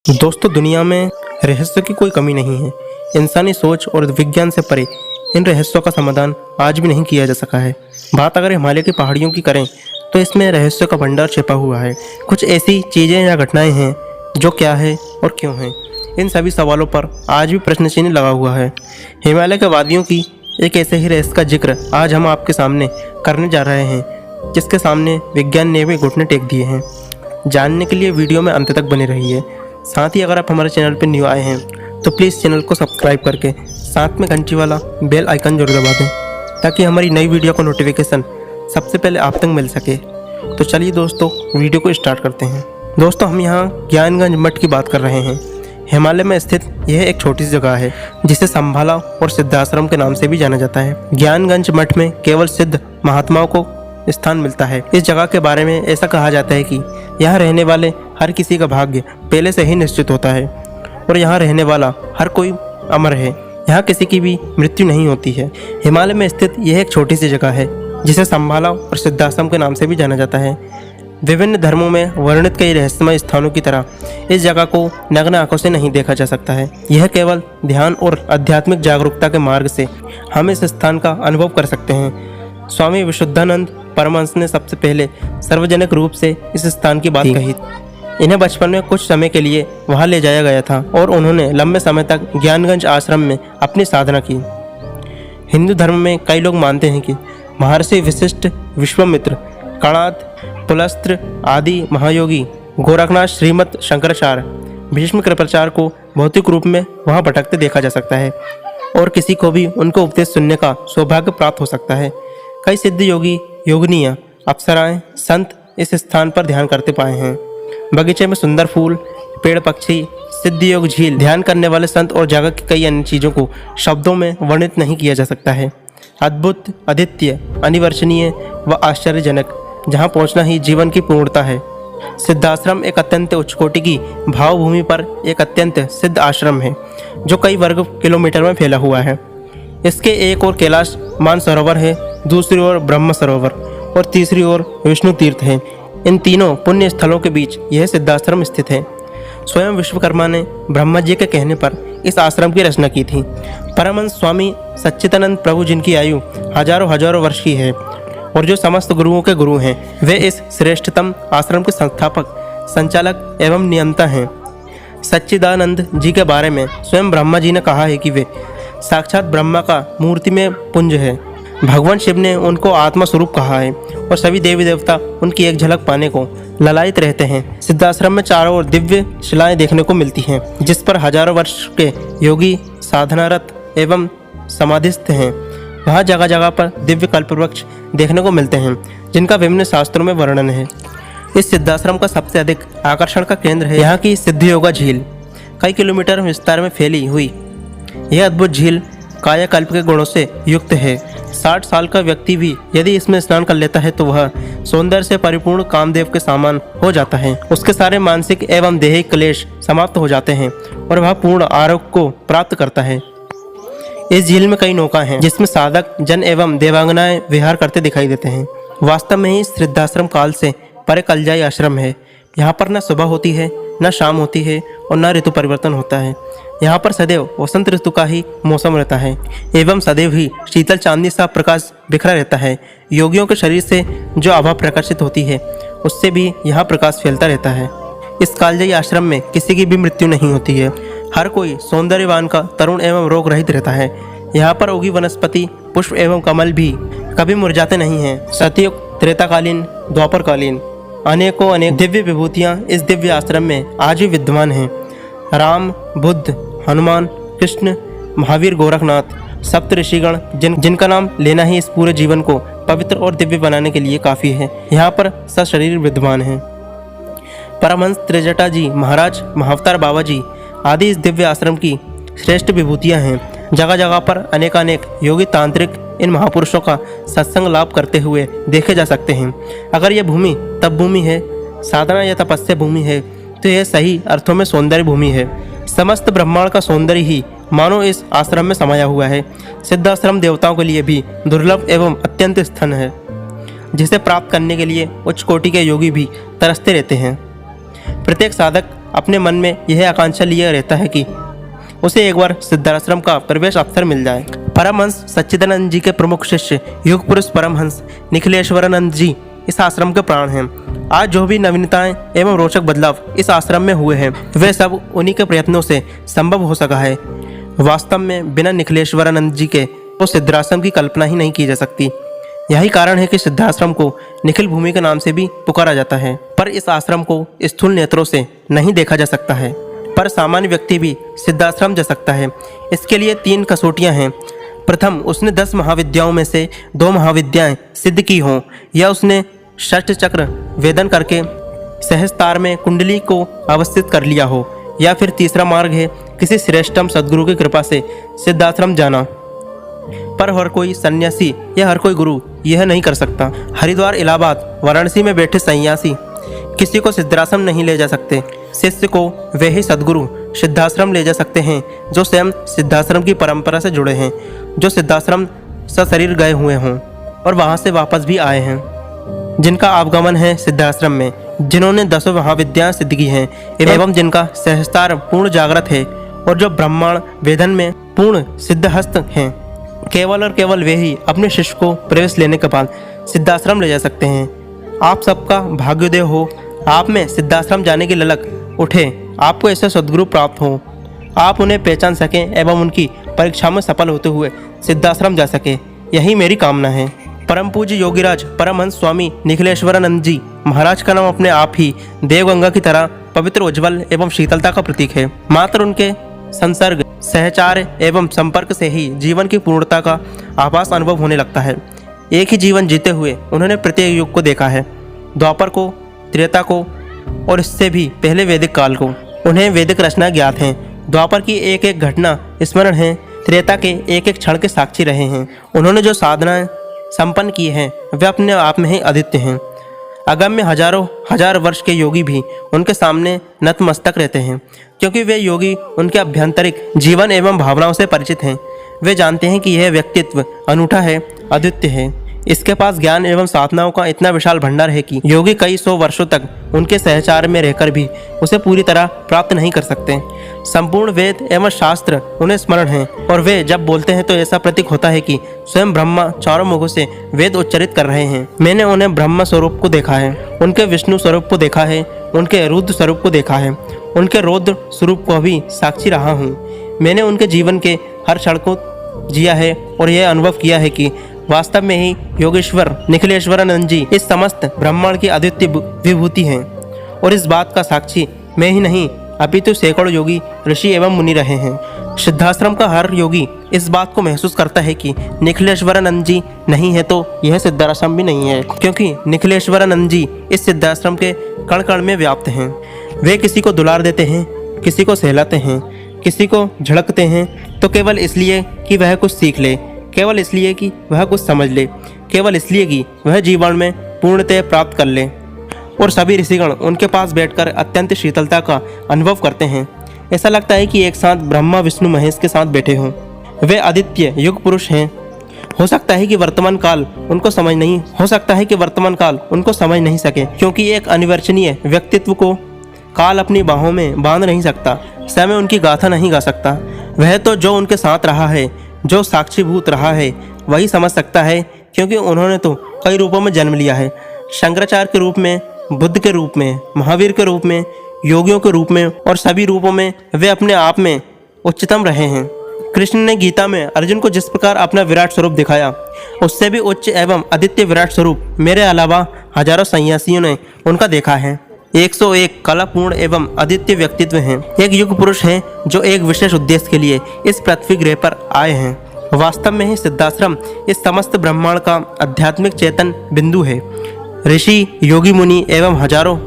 दोस्तों, दुनिया में रहस्य की कोई कमी नहीं है। इंसानी सोच और विज्ञान से परे इन रहस्यों का समाधान आज भी नहीं किया जा सका है। बात अगर हिमालय की पहाड़ियों की करें तो इसमें रहस्यों का भंडार छिपा हुआ है। कुछ ऐसी चीज़ें या घटनाएं हैं जो क्या है और क्यों हैं, इन सभी सवालों पर आज भी प्रश्न चिन्ह लगा हुआ है। हिमालय के वादियों की एक ऐसे ही रहस्य का जिक्र आज हम आपके सामने करने जा रहे हैं, जिसके सामने विज्ञान ने भी घुटने टेक दिए हैं। जानने के लिए वीडियो में अंत तक बने रहिए। साथ ही अगर आप हमारे चैनल पर न्यू आए हैं तो प्लीज़ चैनल को सब्सक्राइब करके साथ में घंटी वाला बेल आइकन जरूर दबा दें, ताकि हमारी नई वीडियो का नोटिफिकेशन सबसे पहले आप तक मिल सके। तो चलिए दोस्तों, वीडियो को स्टार्ट करते हैं। दोस्तों, हम यहाँ ज्ञानगंज मठ की बात कर रहे हैं। हिमालय में स्थित यह एक छोटी सी जगह है जिसे संभाला और सिद्धाश्रम के नाम से भी जाना जाता है। ज्ञानगंज मठ में केवल सिद्ध महात्माओं को स्थान मिलता है। इस जगह के बारे में ऐसा कहा जाता है कि यहाँ रहने वाले हर किसी का भाग्य पहले से ही निश्चित होता है और यहाँ रहने वाला हर कोई अमर है। यहाँ किसी की भी मृत्यु नहीं होती है। हिमालय में स्थित यह एक छोटी सी जगह है जिसे संभाला और सिद्धाश्रम के नाम से भी जाना जाता है। विभिन्न धर्मों में वर्णित कई रहस्यमय स्थानों की तरह इस जगह को नग्न आंखों से नहीं देखा जा सकता है। यह केवल ध्यान और आध्यात्मिक जागरूकता के मार्ग से हम इस स्थान का अनुभव कर सकते हैं। स्वामी विशुद्धानंद परमहंस ने सबसे पहले सार्वजनिक रूप से इस स्थान की बात कही। इन्हें बचपन में कुछ समय के लिए वहां ले जाया गया था और उन्होंने लंबे समय तक ज्ञानगंज आश्रम में अपनी साधना की। हिंदू धर्म में कई लोग मानते हैं कि महर्षि वशिष्ठ, विश्वामित्र, कणाद, पुलस्त्य आदि महायोगी, गोरखनाथ, श्रीमद शंकराचार्य, भीष्म कृपाचार्य को भौतिक रूप में वहां भटकते देखा जा सकता है और किसी को भी उनको उपदेश सुनने का सौभाग्य प्राप्त हो सकता है। कई सिद्ध योगी, योगिनियाँ, अप्सराएं, संत इस स्थान पर ध्यान करते पाए हैं। बगीचे में सुंदर फूल, पेड़, पक्षी, सिद्ध योग, झील, ध्यान करने वाले संत और जगह की कई अन्य चीज़ों को शब्दों में वर्णित नहीं किया जा सकता है। अद्भुत, अद्वितीय, अनिवर्चनीय व आश्चर्यजनक, जहाँ पहुँचना ही जीवन की पूर्णता है। सिद्धाश्रम एक अत्यंत उच्च कोटि की भावभूमि पर एक अत्यंत सिद्ध आश्रम है जो कई वर्ग किलोमीटर में फैला हुआ है। इसके एक ओर कैलाश मानसरोवर है, दूसरी ओर ब्रह्म सरोवर और तीसरी ओर विष्णु तीर्थ है। इन तीनों पुण्य स्थलों के बीच यह सिद्धाश्रम स्थित है। स्वयं विश्वकर्मा ने ब्रह्मा जी के कहने पर इस आश्रम की रचना की थी। परमहंस स्वामी सच्चिदानंद प्रभु, जिनकी आयु हजारों हजारों वर्ष की है और जो समस्त गुरुओं के गुरु हैं, वे इस श्रेष्ठतम आश्रम के संस्थापक, संचालक एवं नियंता हैं। सच्चिदानंद जी के बारे में स्वयं ब्रह्मा जी ने कहा है कि वे साक्षात ब्रह्मा का मूर्ति में पुंज है। भगवान शिव ने उनको आत्मा स्वरूप कहा है और सभी देवी देवता उनकी एक झलक पाने को ललायित रहते हैं। सिद्धाश्रम में चारों ओर दिव्य शिलाएं देखने को मिलती हैं, जिस पर हजारों वर्ष के योगी साधनारत एवं समाधिस्थ हैं। वहाँ जगह जगह पर दिव्य कल्पवृक्ष देखने को मिलते हैं, जिनका विभिन्न शास्त्रों में वर्णन है। इस सिद्धाश्रम का सबसे अधिक आकर्षण का केंद्र है यहाँ की सिद्ध योगा झील। कई किलोमीटर विस्तार में फैली हुई यह अद्भुत झील कायाकल्प के गुणों से युक्त है। 60 साल का व्यक्ति भी यदि इसमें स्नान कर लेता है तो वह सौंदर्य से परिपूर्ण कामदेव के समान हो जाता है। उसके सारे मानसिक एवं दैहिक क्लेश समाप्त हो जाते हैं और वह पूर्ण आरोग्य को प्राप्त करता है। इस झील में कई नौका हैं जिसमें साधक जन एवं देवांगनाएं विहार करते दिखाई देते हैं। वास्तव में ही सिद्धाश्रम काल से परे कलजाई आश्रम है। यहाँ पर न सुबह होती है, न शाम होती है और न ऋतु परिवर्तन होता है। यहाँ पर सदैव वसंत ऋतु का ही मौसम रहता है एवं सदैव ही शीतल चांदनी सा प्रकाश बिखरा रहता है। योगियों के शरीर से जो आभा प्रकाशित होती है उससे भी यहाँ प्रकाश फैलता रहता है। इस कालजयी आश्रम में किसी की भी मृत्यु नहीं होती है। हर कोई सौंदर्यवान का तरुण एवं रोग रहित रहता है। यहाँ पर उगी वनस्पति, पुष्प एवं कमल भी कभी मुरझाते नहीं हैं। सतयुग, त्रेताकालीन, द्वापरकालीन अनेकों अनेक दिव्य विभूतियाँ इस दिव्य आश्रम में आज भी विद्यमान हैं। राम, बुद्ध, हनुमान, कृष्ण, महावीर, गोरखनाथ, सप्त ऋषिगण, जिनका नाम लेना ही इस पूरे जीवन को पवित्र और दिव्य बनाने के लिए काफ़ी है, यहाँ पर सशरीर विद्यमान हैं। परमहंस त्रिजटा जी महाराज, महाअवतार बाबा जी आदि इस दिव्य आश्रम की श्रेष्ठ विभूतियाँ हैं। जगह जगह पर अनेकानेक योगी तांत्रिक इन महापुरुषों का सत्संग लाभ करते हुए देखे जा सकते हैं। अगर यह भूमि तप भूमि है, साधना या तपस्या भूमि है, तो यह सही अर्थों में सौंदर्य भूमि है। समस्त ब्रह्मांड का सौंदर्य ही मानो इस आश्रम में समाया हुआ है। सिद्धाश्रम देवताओं के लिए भी दुर्लभ एवं अत्यंत स्थान है, जिसे प्राप्त करने के लिए उच्च कोटि के योगी भी तरसते रहते हैं। प्रत्येक साधक अपने मन में यह आकांक्षा लिए रहता है कि उसे एक बार सिद्धाश्रम का प्रवेश अवसर मिल जाए। परमहंस सच्चिदानंद जी के प्रमुख शिष्य युग पुरुष परमहंस निखिलेश्वरानंद जी इस आश्रम के प्राण हैं। आज जो भी नवीनताएं एवं रोचक बदलाव इस आश्रम में हुए हैं वे सब उन्हीं के प्रयत्नों से संभव हो सका है। वास्तव में बिना निखिलेश्वरानंद जी के तो सिद्धाश्रम की कल्पना ही नहीं की जा सकती। यही कारण है कि सिद्धाश्रम को निखिल भूमि के नाम से भी पुकारा जाता है। पर इस आश्रम को स्थूल नेत्रों से नहीं देखा जा सकता है, पर सामान्य व्यक्ति भी सिद्धाश्रम जा सकता है। इसके लिए 3 कसौटियां हैं। प्रथम, उसने 10 महाविद्याओं में से 2 महाविद्याएं सिद्ध की हों, या उसने षष्ठ चक्र वेदन करके सहस्तार में कुंडली को अवस्थित कर लिया हो, या फिर तीसरा मार्ग है किसी श्रेष्ठतम सद्गुरु की कृपा से सिद्धाश्रम जाना। पर हर कोई सन्यासी या हर कोई गुरु यह नहीं कर सकता। हरिद्वार, इलाहाबाद, वाराणसी में बैठे सन्यासी किसी को सिद्धाश्रम नहीं ले जा सकते। शिष्य को वे ही सद्गुरु सिद्धाश्रम ले जा सकते हैं जो स्वयं सिद्धाश्रम की परंपरा से जुड़े हैं, जो सिद्धाश्रम सशरीर गए हुए हों और वहां से वापस भी आए हैं, जिनका आगमन है सिद्धाश्रम में, जिन्होंने 10 महाविद्याएं सिद्ध की हैं एवं जिनका सहस्तार पूर्ण जागृत है और जो ब्रह्मांड वेदन में पूर्ण सिद्धहस्त हैं। केवल और केवल वे ही अपने शिष्य को प्रवेश लेने के बाद सिद्धाश्रम ले जा सकते हैं। आप सबका भाग्योदय हो, आप में सिद्धाश्रम जाने की ललक उठे, आपको ऐसे सद्गुरु प्राप्त हो, आप उन्हें पहचान सकें एवं उनकी परीक्षा में सफल होते हुए सिद्धाश्रम जा सके, यही मेरी कामना है। परम पूज्य योगीराज परमहंस स्वामी निखिलेश्वरानंद जी महाराज का नाम अपने आप ही देवगंगा की तरह पवित्र, उज्ज्वल एवं शीतलता का प्रतीक है। मात्र उनके संसर्ग, सहचार एवं संपर्क से ही जीवन की पूर्णता का आभास अनुभव होने लगता है। एक ही जीवन जीते हुए उन्होंने प्रत्येक युग को देखा है, द्वापर को, त्रेता को और इससे भी पहले वैदिक काल को। उन्हें वैदिक रचना ज्ञात हैं, द्वापर की एक एक घटना स्मरण है, त्रेता के एक एक क्षण के साक्षी रहे हैं। उन्होंने जो साधनाएं संपन्न की हैं वे अपने आप में ही अद्वितीय हैं। अगम्य हजारों हजार वर्ष के योगी भी उनके सामने नतमस्तक रहते हैं, क्योंकि वे योगी उनके आभ्यंतरिक जीवन एवं भावनाओं से परिचित हैं। वे जानते हैं कि यह व्यक्तित्व अनूठा है, अद्वितीय है। इसके पास ज्ञान एवं साधनाओं का इतना विशाल भंडार है कि योगी कई 100 वर्षों तक उनके सहचार में रहकर भी उसे पूरी तरह प्राप्त नहीं कर सकते। संपूर्ण वेद एवं शास्त्र उन्हें स्मरण हैं और वे जब बोलते हैं तो ऐसा प्रतीक होता है कि स्वयं ब्रह्मा चारों मुखों से वेद उच्चारित कर रहे हैं। मैंने उन्हें ब्रह्म स्वरूप को देखा है, उनके विष्णु स्वरूप को देखा है, उनके रुद्र स्वरूप को देखा है, उनके रौद्र स्वरूप को भी साक्षी रहा हूँ। मैंने उनके जीवन के हर क्षण को जिया है और यह अनुभव किया है कि वास्तव में ही योगेश्वर निखिलेश्वरानंद जी इस समस्त ब्रह्मांड की अद्वितीय विभूति हैं। और इस बात का साक्षी मैं ही नहीं अपितु सैकड़ों योगी, ऋषि एवं मुनि रहे हैं। सिद्धाश्रम का हर योगी इस बात को महसूस करता है कि निखिलेश्वरानंद जी नहीं है तो यह सिद्धाश्रम भी नहीं है, क्योंकि निखिलेश्वरानंद जी इस सिद्धाश्रम के कण कण में व्याप्त हैं। वे किसी को दुलार देते हैं, किसी को सहलाते हैं, किसी को झड़कते हैं, तो केवल इसलिए कि वह कुछ सीख ले, केवल इसलिए कि वह कुछ समझ ले, केवल इसलिए कि वह जीवन में पूर्णतः प्राप्त कर ले। और सभी ऋषिगण उनके पास बैठकर अत्यंत शीतलता का अनुभव करते हैं। ऐसा लगता है कि एक साथ ब्रह्मा, विष्णु, महेश के साथ बैठे हों। वे अद्वितीय युग पुरुष हैं। हो सकता है कि वर्तमान काल उनको समझ नहीं सके, क्योंकि एक अनिवर्चनीय व्यक्तित्व को काल अपनी बाहों में बांध नहीं सकता, समय उनकी गाथा नहीं गा सकता। वह तो जो उनके साथ रहा है, जो साक्षीभूत रहा है, वही समझ सकता है, क्योंकि उन्होंने तो कई रूपों में जन्म लिया है। शंकराचार्य के रूप में, बुद्ध के रूप में, महावीर के रूप में, योगियों के रूप में और सभी रूपों में वे अपने आप में उच्चतम रहे हैं। कृष्ण ने गीता में अर्जुन को जिस प्रकार अपना विराट स्वरूप दिखाया, उससे भी उच्च एवं अद्वितीय विराट स्वरूप मेरे अलावा हजारों सन्यासियों ने उनका देखा है। 101 कलापूर्ण एवं अद्वितीय व्यक्तित्व हैं। एक युग पुरुष हैं जो एक विशेष उद्देश्य के लिए इस पृथ्वी ग्रह पर आए हैं। वास्तव में ही सिद्धाश्रम इस समस्त ब्रह्मांड का आध्यात्मिक चेतन बिंदु है। ऋषि, योगी, मुनि एवं हजारों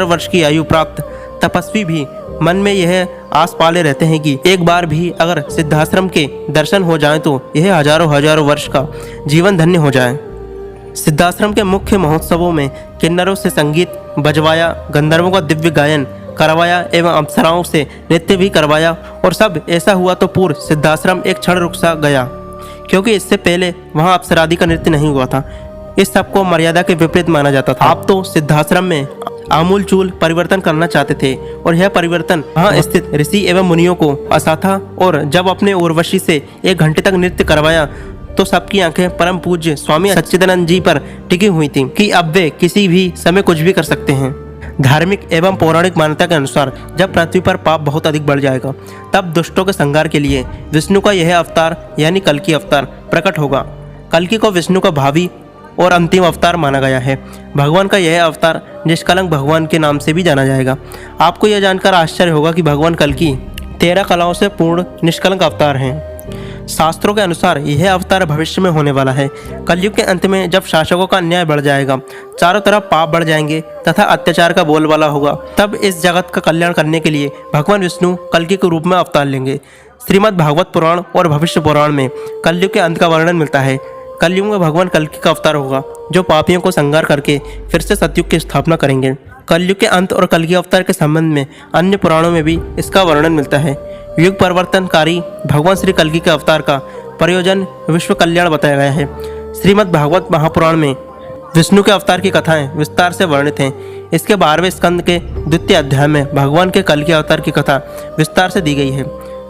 वर्ष की आयु प्राप्त तपस्वी भी मन में यह आस पाले रहते हैं कि एक बार भी अगर सिद्धाश्रम के दर्शन हो जाएं तो यह हजारों वर्ष का जीवन धन्य हो जाए। सिद्धाश्रम के मुख्य महोत्सवों में किन्नरों से संगीत बजवाया, गंधर्वों का दिव्य गायन करवाया एवं अप्सराओं से नृत्य भी करवाया। और सब ऐसा हुआ तो पूर्व सिद्धाश्रम एक क्षण रुक सा गया, क्योंकि इससे पहले वहाँ अप्सरादि का नृत्य नहीं हुआ था। इस सब को मर्यादा के विपरीत माना जाता था। आप तो सिद्धाश्रम में आमूलचूल परिवर्तन करना चाहते थे और यह परिवर्तन वहाँ स्थित ऋषि एवं मुनियों को आशा था। और जब अपने उर्वशी से 1 घंटे तक नृत्य करवाया तो सबकी आंखें परम पूज्य स्वामी सच्चिदानंद जी पर टिकी हुई थीं कि अब वे किसी भी समय कुछ भी कर सकते हैं। धार्मिक एवं पौराणिक मान्यता के अनुसार जब पृथ्वी पर पाप बहुत अधिक बढ़ जाएगा तब दुष्टों के संहार के लिए विष्णु का यह अवतार यानी कल्कि अवतार प्रकट होगा। कल्कि को विष्णु का भावी और अंतिम अवतार माना गया है। भगवान का यह अवतार निष्कलंक भगवान के नाम से भी जाना जाएगा। आपको यह जानकर आश्चर्य होगा कि भगवान कल्कि 13 कलाओं से पूर्ण निष्कलंक अवतार हैं। शास्त्रों के अनुसार यह अवतार भविष्य में होने वाला है। कलयुग के अंत में जब शासकों का अन्याय बढ़ जाएगा, चारों तरफ पाप बढ़ जाएंगे तथा अत्याचार का बोलबाला होगा, तब इस जगत का कल्याण करने के लिए भगवान विष्णु कल्कि के रूप में अवतार लेंगे। श्रीमद् भागवत पुराण और भविष्य पुराण में कलयुग के अंत का वर्णन मिलता है। कलयुग में भगवान कल्कि का अवतार होगा जो पापियों को संहार करके फिर से सतयुग की स्थापना करेंगे। कलयुग के अंत और कल्कि अवतार के संबंध में अन्य पुराणों में भी इसका वर्णन मिलता है। युग परिवर्तनकारी भगवान श्री कल्कि के अवतार का प्रयोजन विश्व कल्याण बताया गया है। श्रीमद् भागवत महापुराण में विष्णु के अवतार की कथाएं विस्तार से वर्णित हैं। इसके 12वें स्कंद के 2वें अध्याय में भगवान के कल्कि अवतार की कथा विस्तार से दी गई है,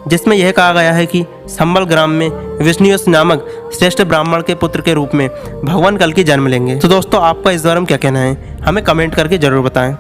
जिसमें यह कहा गया है कि संबल ग्राम में विष्णुयश नामक श्रेष्ठ ब्राह्मण के पुत्र के रूप में भगवान कल्कि जन्म लेंगे। तो दोस्तों, आपका इस बारे में क्या कहना है, हमें कमेंट करके जरूर बताएं।